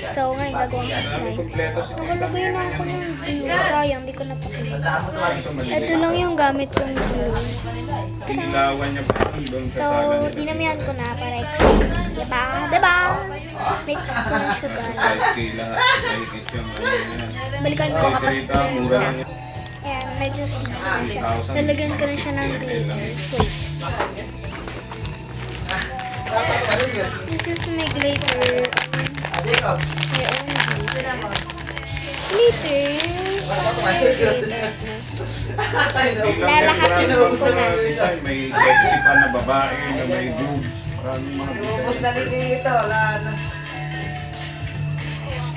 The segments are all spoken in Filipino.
So, ngayon gagawa ko slime. Nakalagay na ako ng glue. Sayang, di ko napakita. Ito lang yung gamit kong glue. Inilawan niya pa doon sa So, sala. dinamihan ko na para explain. Diba? Diba? Mix ko na siya guys. Kahit lahat, kahit yung ano yan. Balikan ko kapag Kahit slime mura na. lang yan. Ayan, medyo sticky na siya. Lalagyan ko na siya ng glitters. Wait. This is my glitter. My own glitters. Lalahatin ko na. May sexy pa na babae na may boobs. Maraming mga Ubus na rin dito, wala na.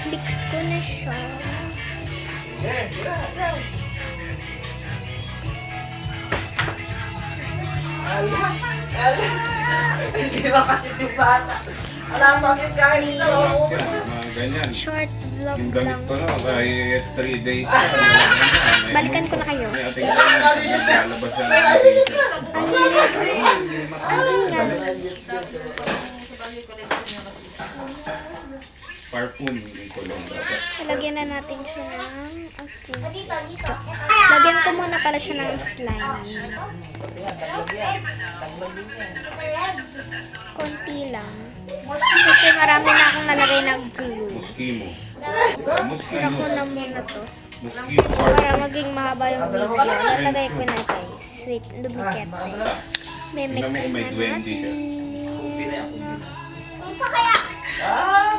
Mix ko na siya. Ala. Hindi ba kasi yung bata? Alam mo, kahit ito. mga ganyan. Short vlog Yung lang. gamit ko na, kahit 3 days. Balikan ko na kayo. May ating lalabas na lang dito. Parfum, hindi ko lang dapat. Lagyan na natin siya ng... Okay. Lagyan ko muna pala siya ng slime. Konti lang. Kasi marami na akong nalagay ng glue. Muskimo. Sira ko na muna to. Muskimo Para parfum. maging mahaba yung video. Lalagay ko na guys. Wait, duplicate. May mix Tingnan mo kung may na duwende siya. natin. Ah!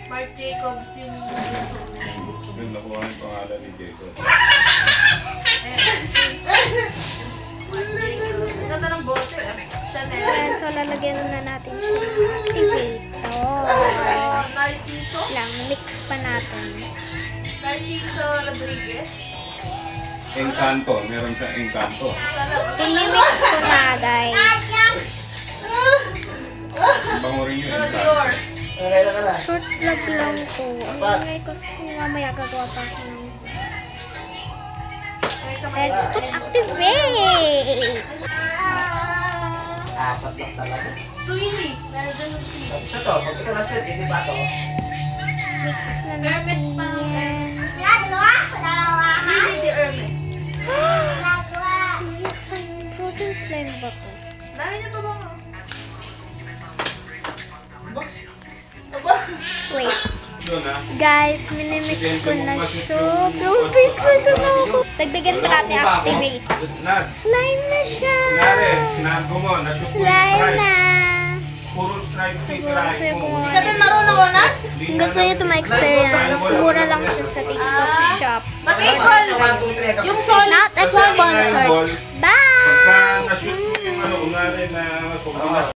Mark Jacobs yung Yung nakuha yung pangalan ni Jason. ang ganda ng bote. Chanel. Ayan, so lalagyan na natin siya ng activator. Narciso. Lang, mix pa natin. Narciso Rodriguez. Encanto, meron siyang Encanto. I-mix ko na guys. Ang bango rin yun, Dior. Encanto. Okay na ka na. Short vlog lang to. Ang ingay ko mamaya gagawa pa ako ng... Let's put activate! Apat lang talaga. Sweeney. Meron dun yung Sweeney. Ito to, pag ito na shoot, hindi ba ito? Mix na Hermes natin pa. yan. Lily de Hermes. Frozen slime ba to? Dami niya pa ba nga? Wait. Doon ah. Guys, minimix ko na siya. Grabe, excited na ako. Dagdagan pa natin activate. Nad, Slime na siya! Nare, sinabi mo, nashoot mo yung Slime stripe. na! Puro stripe yung Siguro try sa'yo mo. kung Hindi ka din marunong ko na? Kung gusto niyo ito ma-experience, mura lang siya sa TikTok shop. Mag-equal. Yung solid. Not a Kasi ang sponsored. ball, Bye! pagka nashoot mo yung ano, kunwari na kombinasyon